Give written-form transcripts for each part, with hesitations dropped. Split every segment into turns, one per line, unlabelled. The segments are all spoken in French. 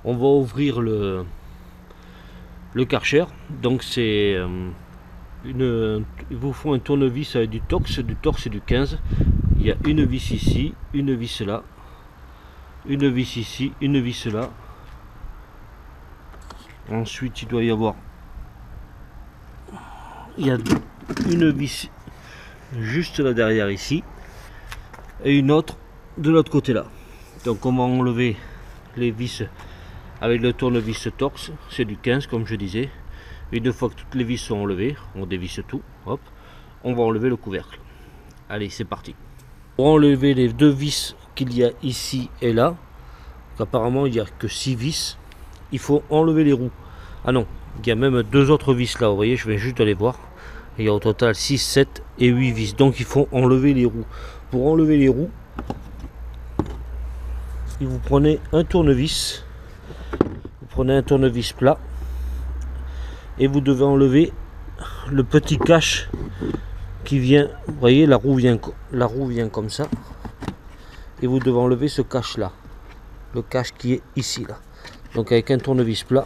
on va ouvrir le Karcher. Donc c'est il vous faut un tournevis avec du torx et du 15. Il y a une vis ici, une vis là, une vis ici, une vis là. Ensuite il doit y avoir, il y a une vis juste là derrière ici et une autre de l'autre côté là. Donc on va enlever les vis avec le tournevis torx, c'est du 15 comme je disais. Une fois que toutes les vis sont enlevées, on dévisse tout, hop, on va enlever le couvercle. Allez, c'est parti. Pour enlever les deux vis qu'il y a ici et là, apparemment il n'y a que 6 vis, il faut enlever les roues. Ah non, il y a même deux autres vis là, vous voyez, je vais juste aller voir. Il y a au total 6, 7 et 8 vis, donc il faut enlever les roues. Pour enlever les roues, vous prenez un tournevis, plat, et vous devez enlever le petit cache qui vient, vous voyez, la roue vient comme ça, et vous devez enlever ce cache là, le cache qui est ici là. Donc avec un tournevis plat,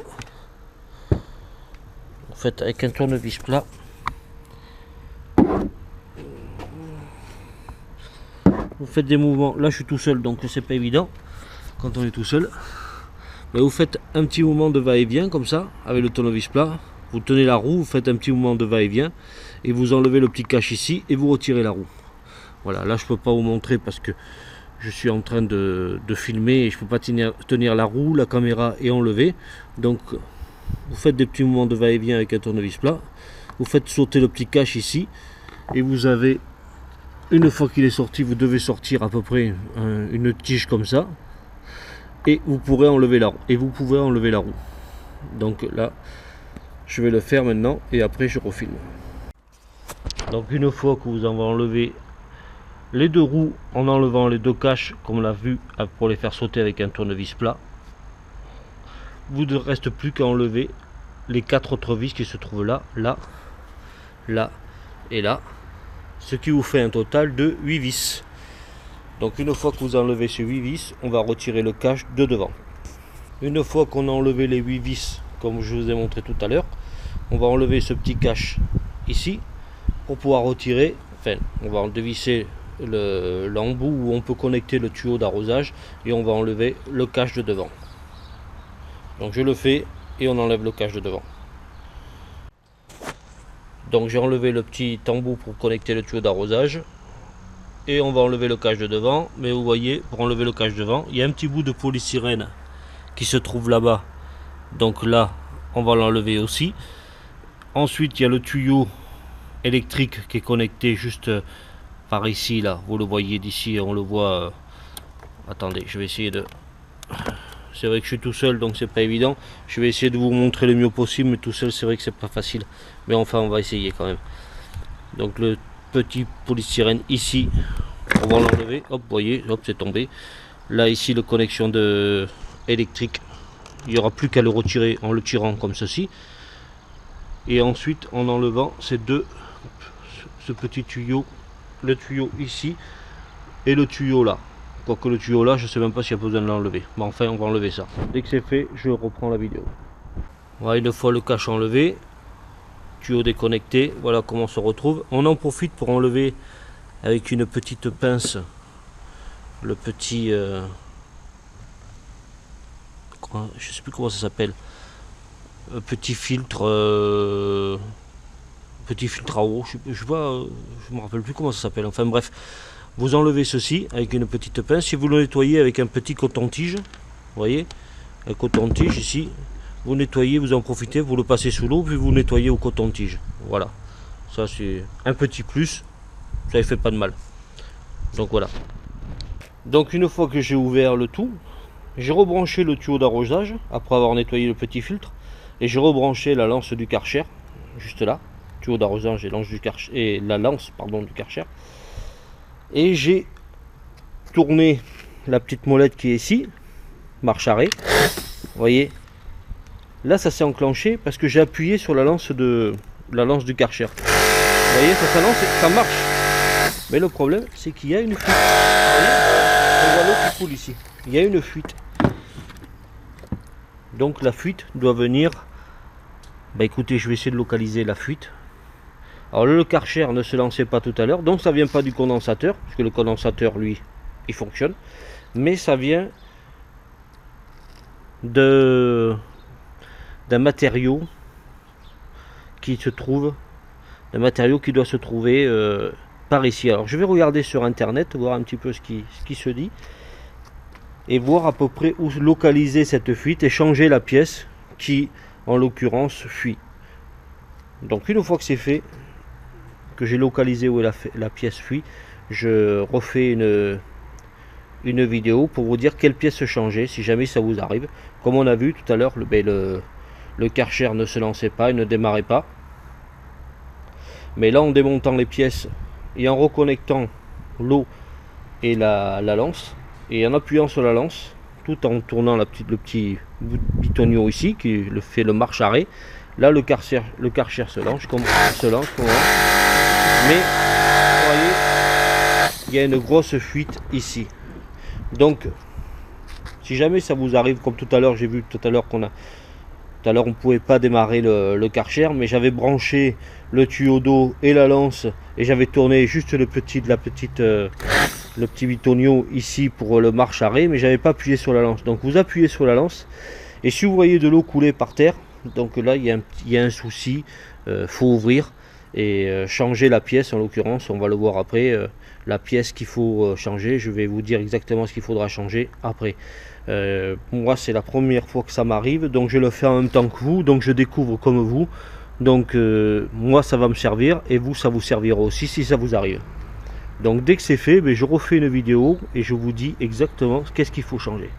en fait avec un tournevis plat, vous faites des mouvements. Là je suis tout seul donc c'est pas évident quand on est tout seul, mais vous faites un petit mouvement de va-et-vient comme ça avec le tournevis plat. Vous tenez la roue, vous faites un petit mouvement de va-et-vient et vous enlevez le petit cache ici et vous retirez la roue. Voilà, là je peux pas vous montrer parce que je suis en train de filmer et je peux pas tenir la roue, la caméra est enlevée. Donc vous faites des petits mouvements de va-et-vient avec un tournevis plat, vous faites sauter le petit cache ici et vous avez, une fois qu'il est sorti, vous devez sortir à peu près une tige comme ça et vous pourrez enlever la roue. Et vous pouvez enlever la roue. Donc là je vais le faire maintenant et après je refilme. Donc une fois que vous avez enlevé les deux roues en enlevant les deux caches comme on l'a vu pour les faire sauter avec un tournevis plat, vous ne reste plus qu'à enlever les 4 autres vis qui se trouvent là, là, là et là, ce qui vous fait un total de 8 vis. Donc une fois que vous enlevez ces 8 vis, on va retirer le cache de devant. Une fois qu'on a enlevé les 8 vis comme je vous ai montré tout à l'heure, on va enlever ce petit cache ici pour pouvoir retirer, enfin on va dévisser l'embout où on peut connecter le tuyau d'arrosage et on va enlever le cache de devant. Donc je le fais et on enlève le cache de devant. Donc j'ai enlevé le petit embout pour connecter le tuyau d'arrosage et on va enlever le cache de devant. Mais vous voyez, pour enlever le cache devant, il y a un petit bout de polystyrène qui se trouve là-bas. Donc là, on va l'enlever aussi. Ensuite, il y a le tuyau électrique qui est connecté juste par ici, là. Vous le voyez d'ici, on le voit. Attendez, je vais essayer de... C'est vrai que je suis tout seul, donc c'est pas évident. Je vais essayer de vous montrer le mieux possible, mais tout seul, c'est vrai que c'est pas facile. Mais enfin, on va essayer quand même. Donc le petit polystyrène ici, on va l'enlever. Hop, vous voyez, hop, c'est tombé. Là, ici, la connexion électrique. Il n'y aura plus qu'à le retirer en le tirant comme ceci. Et ensuite en enlevant ce petit tuyau, le tuyau ici et le tuyau là. Quoique le tuyau là, je ne sais même pas s'il y a besoin de l'enlever. Mais enfin, on va enlever ça. Dès que c'est fait, je reprends la vidéo. Voilà, une fois le cache enlevé, tuyau déconnecté, voilà comment on se retrouve. On en profite pour enlever avec une petite pince le petit... je sais plus comment ça s'appelle, petit filtre à eau, je me rappelle plus comment ça s'appelle. Enfin bref, vous enlevez ceci avec une petite pince. Si vous le nettoyez avec un petit coton-tige, vous voyez, un coton-tige ici, vous nettoyez, vous en profitez, vous le passez sous l'eau, puis vous nettoyez au coton-tige. Voilà, ça c'est un petit plus, ça ne fait pas de mal. Donc voilà. Donc une fois que j'ai ouvert le tout, j'ai rebranché le tuyau d'arrosage après avoir nettoyé le petit filtre et j'ai rebranché la lance du Karcher juste là, tuyau d'arrosage et la lance du Karcher, et j'ai tourné la petite molette qui est ici, marche arrêt. Vous voyez, là ça s'est enclenché parce que j'ai appuyé sur la lance du Karcher. Vous voyez, ça lance et ça marche. Mais le problème c'est qu'il y a une fuite. Vous voyez, on voit l'eau qui coule ici. Il y a une fuite. Donc la fuite doit venir, bah écoutez, je vais essayer de localiser la fuite. Alors le Karcher ne se lançait pas tout à l'heure, donc ça vient pas du condensateur, parce que le condensateur lui, il fonctionne, mais ça vient d'un matériau qui se trouve, un matériau qui doit se trouver par ici. Alors je vais regarder sur internet, voir un petit peu ce qui se dit, et voir à peu près où localiser cette fuite et changer la pièce qui en l'occurrence fuit. Donc une fois que c'est fait, que j'ai localisé où est la pièce fuit, je refais une vidéo pour vous dire quelle pièce changer si jamais ça vous arrive. Comme on a vu tout à l'heure, le Karcher ne se lançait pas, il ne démarrait pas. Mais là, en démontant les pièces et en reconnectant l'eau et la lance, et en appuyant sur la lance, tout en tournant le petit bitonio ici qui fait le marche-arrêt, là le Karcher se lance, mais vous voyez, il y a une grosse fuite ici. Donc, si jamais ça vous arrive, comme tout à l'heure, j'ai vu tout à l'heure on ne pouvait pas démarrer le Karcher, mais j'avais branché le tuyau d'eau et la lance et j'avais tourné juste le petit bitonio ici pour le marche-arrêt, mais j'avais pas appuyé sur la lance. Donc vous appuyez sur la lance et si vous voyez de l'eau couler par terre, donc là il y a un souci, faut ouvrir et changer la pièce. En l'occurrence, on va le voir après, la pièce qu'il faut changer. Je vais vous dire exactement ce qu'il faudra changer après. Moi c'est la première fois que ça m'arrive, donc je le fais en même temps que vous, donc je découvre comme vous, donc moi ça va me servir et vous ça vous servira aussi si ça vous arrive. Donc dès que c'est fait, je refais une vidéo et je vous dis exactement qu'est-ce qu'il faut changer.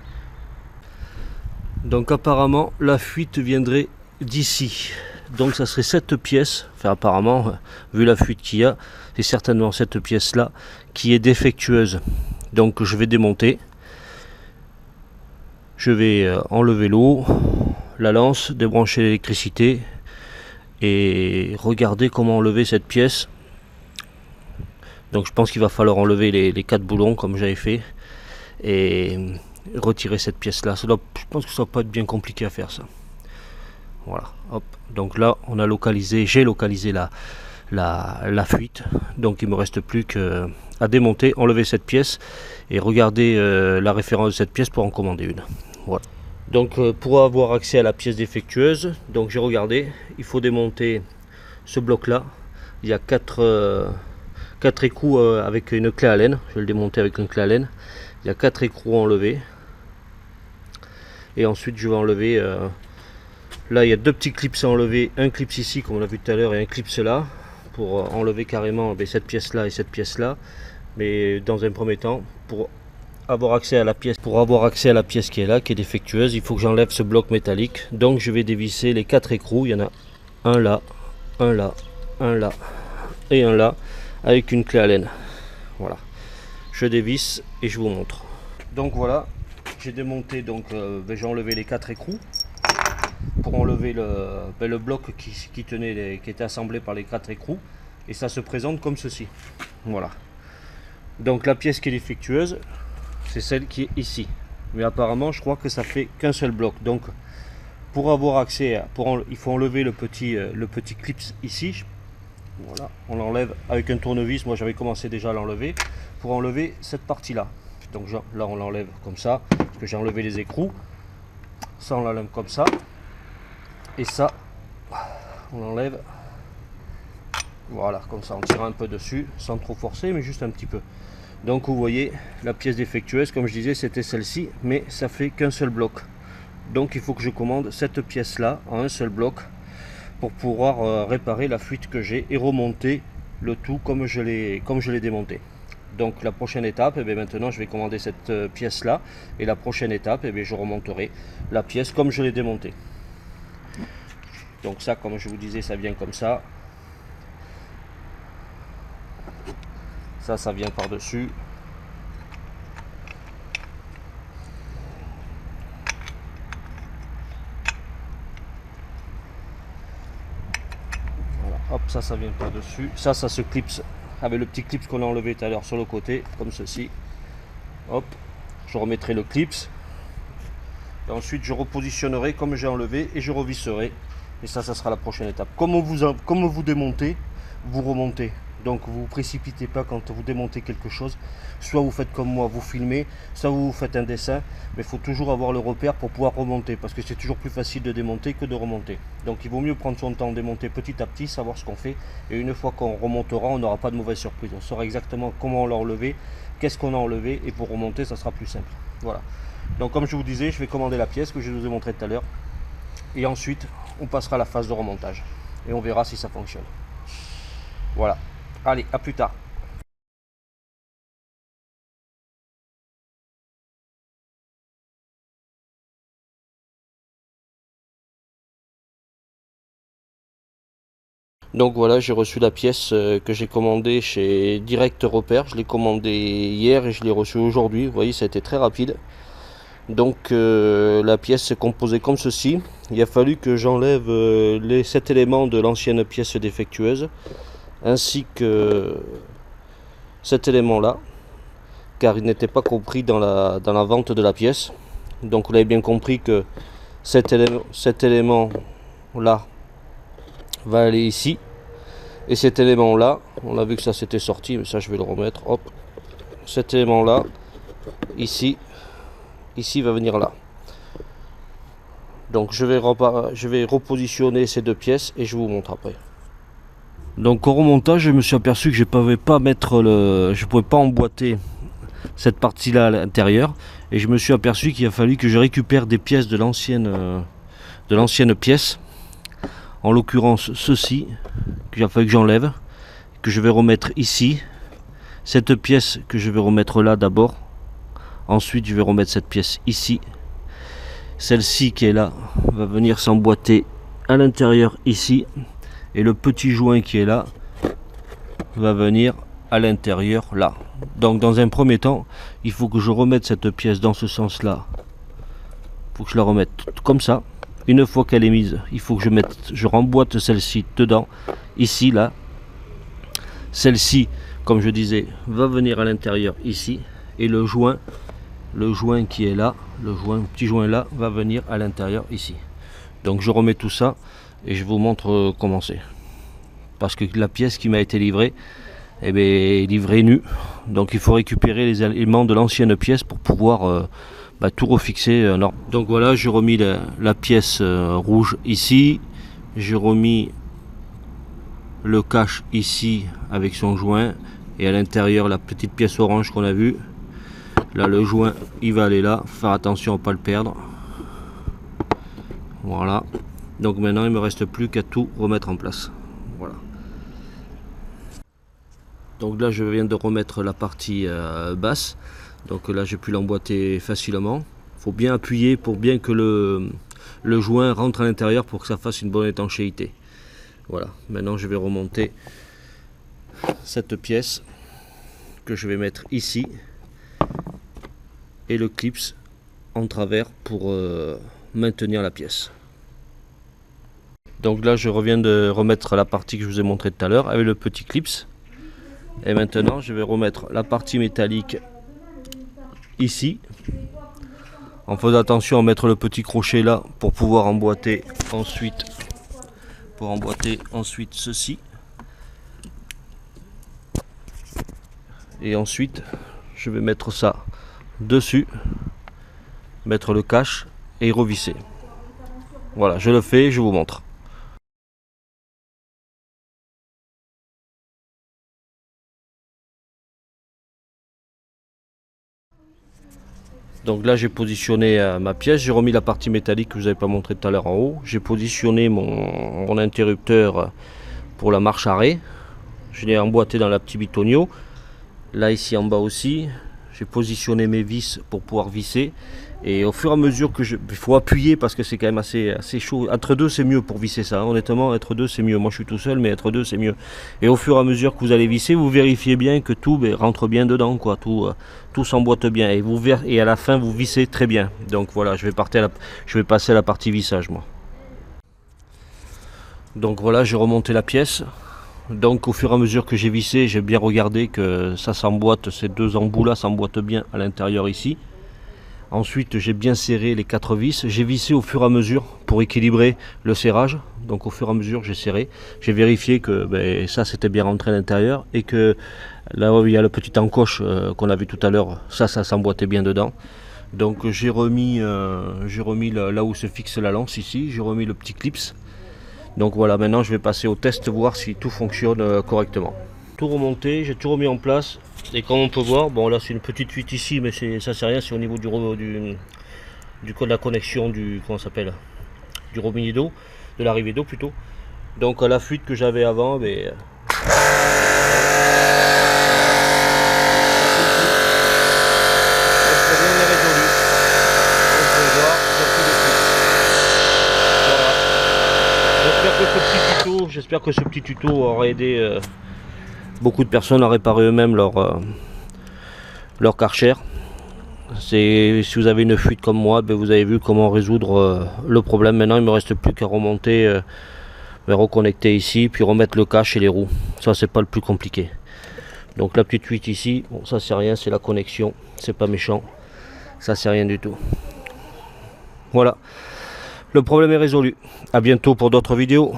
Donc apparemment la fuite viendrait d'ici, donc ça serait cette pièce, enfin apparemment vu la fuite qu'il y a, c'est certainement cette pièce là qui est défectueuse. Donc je vais démonter. Je vais enlever l'eau, la lance, débrancher l'électricité et regarder comment enlever cette pièce. Donc je pense qu'il va falloir enlever les 4 boulons comme j'avais fait et retirer cette pièce là. Je pense que ça va pas être bien compliqué à faire ça. Voilà, hop. Donc là on a localisé, j'ai localisé la fuite. Donc il me reste plus que à démonter, enlever cette pièce et regarder la référence de cette pièce pour en commander une. Voilà. Donc pour avoir accès à la pièce défectueuse, donc j'ai regardé, il faut démonter ce bloc là. Il y a 4 écrous avec une clé Allen. Je vais le démonter avec une clé Allen. Il y a 4 écrous à enlever. Et ensuite je vais enlever là il y a 2 petits clips à enlever, un clip ici comme on a vu tout à l'heure et un clip là pour enlever carrément cette pièce là et cette pièce là. Mais dans un premier temps, pour avoir accès à la pièce qui est là, qui est défectueuse, il faut que j'enlève ce bloc métallique. Donc je vais dévisser les 4 écrous. Il y en a un là, un là, un là et un là avec une clé Allen. Voilà, je dévisse et je vous montre. Donc voilà, j'ai démonté, donc j'ai enlevé les 4 écrous pour enlever le bloc qui était assemblé par les 4 écrous, et ça se présente comme ceci. Voilà. Donc la pièce qui est défectueuse, c'est celle qui est ici. Mais apparemment, je crois que ça fait qu'un seul bloc. Donc, pour avoir accès, il faut enlever le petit clip ici. Voilà, on l'enlève avec un tournevis. Moi, j'avais commencé déjà à l'enlever pour enlever cette partie-là. Donc là, on l'enlève comme ça, parce que j'ai enlevé les écrous. Ça, on l'enlève comme ça. Et ça, on l'enlève. Voilà, comme ça, on tire un peu dessus, sans trop forcer, mais juste un petit peu. Donc vous voyez, la pièce défectueuse, comme je disais, c'était celle-ci, mais ça fait qu'un seul bloc. Donc il faut que je commande cette pièce-là en un seul bloc pour pouvoir réparer la fuite que j'ai et remonter le tout comme je l'ai démonté. Donc la prochaine étape, maintenant je vais commander cette pièce-là, et la prochaine étape, je remonterai la pièce comme je l'ai démontée. Donc ça, comme je vous disais, ça vient comme ça. Ça vient par-dessus. Voilà, hop, ça vient par-dessus. Ça se clipse avec le petit clip qu'on a enlevé tout à l'heure sur le côté, comme ceci. Hop, je remettrai le clips. Et ensuite je repositionnerai comme j'ai enlevé et je revisserai. Et ça sera la prochaine étape. Comme vous démontez, vous remontez. Donc vous ne vous précipitez pas quand vous démontez quelque chose. Soit vous faites comme moi, vous filmez, soit vous faites un dessin. Mais il faut toujours avoir le repère pour pouvoir remonter. Parce que c'est toujours plus facile de démonter que de remonter. Donc il vaut mieux prendre son temps, démonter petit à petit, savoir ce qu'on fait. Et une fois qu'on remontera, on n'aura pas de mauvaise surprise. On saura exactement comment on l'a enlevé, qu'est-ce qu'on a enlevé. Et pour remonter, ça sera plus simple. Voilà. Donc comme je vous disais, je vais commander la pièce que je vous ai montré tout à l'heure. Et ensuite, on passera à la phase de remontage. Et on verra si ça fonctionne. Voilà. Allez, à plus tard. Donc voilà, j'ai reçu la pièce que j'ai commandée chez Direct Repère. Je l'ai commandée hier et je l'ai reçue aujourd'hui. Vous voyez, ça a été très rapide. Donc la pièce est composée comme ceci. Il a fallu que j'enlève les 7 éléments de l'ancienne pièce défectueuse, ainsi que cet élément là, car il n'était pas compris dans la vente de la pièce. Donc vous l'avez bien compris que cet élément là va aller ici, et cet élément là, on a vu que ça s'était sorti, mais ça je vais le remettre. Hop, cet élément là ici va venir là. Donc je vais repositionner ces deux pièces et je vous montre après. Donc au remontage, je me suis aperçu que je pouvais pas emboîter cette partie là à l'intérieur, et je me suis aperçu qu'il a fallu que je récupère des pièces de l'ancienne pièce, en l'occurrence ceci, qu'il a fallu que j'enlève, que je vais remettre ici, cette pièce que je vais remettre là d'abord, ensuite je vais remettre cette pièce ici, celle-ci qui est là va venir s'emboîter à l'intérieur ici, et le petit joint qui est là va venir à l'intérieur là. Donc dans un premier temps, il faut que je remette cette pièce dans ce sens là, il faut que je la remette comme ça. Une fois qu'elle est mise, il faut que je remboîte celle-ci dedans, ici là. Celle-ci, comme je disais, va venir à l'intérieur ici, et le joint qui est là, le petit joint là, va venir à l'intérieur ici. Donc je remets tout ça et je vous montre comment c'est. Parce que la pièce qui m'a été livrée, est livrée nue. Donc il faut récupérer les éléments de l'ancienne pièce pour pouvoir tout refixer. Donc voilà, j'ai remis la pièce rouge ici. J'ai remis le cache ici avec son joint. Et à l'intérieur, la petite pièce orange qu'on a vue. Là, le joint, il va aller là. Faire attention à ne pas le perdre. Voilà. Donc maintenant, il ne me reste plus qu'à tout remettre en place. Voilà. Donc là, je viens de remettre la partie basse. Donc là, j'ai pu l'emboîter facilement. Il faut bien appuyer pour bien que le joint rentre à l'intérieur pour que ça fasse une bonne étanchéité. Voilà. Maintenant, je vais remonter cette pièce que je vais mettre ici et le clips en travers pour maintenir la pièce. Donc là, je reviens de remettre la partie que je vous ai montré tout à l'heure avec le petit clips. Et maintenant, je vais remettre la partie métallique ici, en faisant attention à mettre le petit crochet là pour pouvoir emboîter ensuite, ceci. Et ensuite, je vais mettre ça dessus, mettre le cache et revisser. Voilà, je le fais, je vous montre. Donc là, j'ai positionné ma pièce, j'ai remis la partie métallique que je vous avais pas montré tout à l'heure en haut. J'ai positionné mon interrupteur pour la marche arrêt. Je l'ai emboîté dans la petite bitonio. Là, ici en bas aussi, j'ai positionné mes vis pour pouvoir visser. Et au fur et à mesure que il faut appuyer parce que c'est quand même assez chaud. Être deux, c'est mieux pour visser ça. Honnêtement, être deux, c'est mieux. Moi, je suis tout seul, mais être deux, c'est mieux. Et au fur et à mesure que vous allez visser, vous vérifiez bien que tout rentre bien dedans, quoi. Tout s'emboîte bien. Et à la fin, vous vissez très bien. Donc voilà, je vais passer à la partie vissage, moi. Donc voilà, j'ai remonté la pièce. Donc au fur et à mesure que j'ai vissé, j'ai bien regardé que ça s'emboîte, ces deux embouts là s'emboîtent bien à l'intérieur ici. Ensuite j'ai bien serré les 4 vis, j'ai vissé au fur et à mesure pour équilibrer le serrage. Donc au fur et à mesure j'ai serré, j'ai vérifié que ça c'était bien rentré à l'intérieur et que là où il y a le petit encoche qu'on a vu tout à l'heure, ça s'emboîtait bien dedans. Donc j'ai remis là où se fixe la lance ici, j'ai remis le petit clips. Donc voilà, maintenant je vais passer au test, voir si tout fonctionne correctement. Tout remonté, j'ai tout remis en place. Et comme on peut voir, bon là c'est une petite fuite ici, mais ça c'est rien, c'est au niveau du code de la connexion du, comment s'appelle, du robinet d'eau, de l'arrivée d'eau plutôt. Donc la fuite que j'avais avant, j'espère que ce petit tuto aura aidé beaucoup de personnes à réparer eux-mêmes leur Karcher. Si vous avez une fuite comme moi, vous avez vu comment résoudre le problème. Maintenant il ne me reste plus qu'à remonter, reconnecter ici, puis remettre le cache et les roues. Ça c'est pas le plus compliqué. Donc la petite fuite ici, bon, ça c'est rien, c'est la connexion, c'est pas méchant, ça c'est rien du tout. Voilà, le problème est résolu. À bientôt pour d'autres vidéos.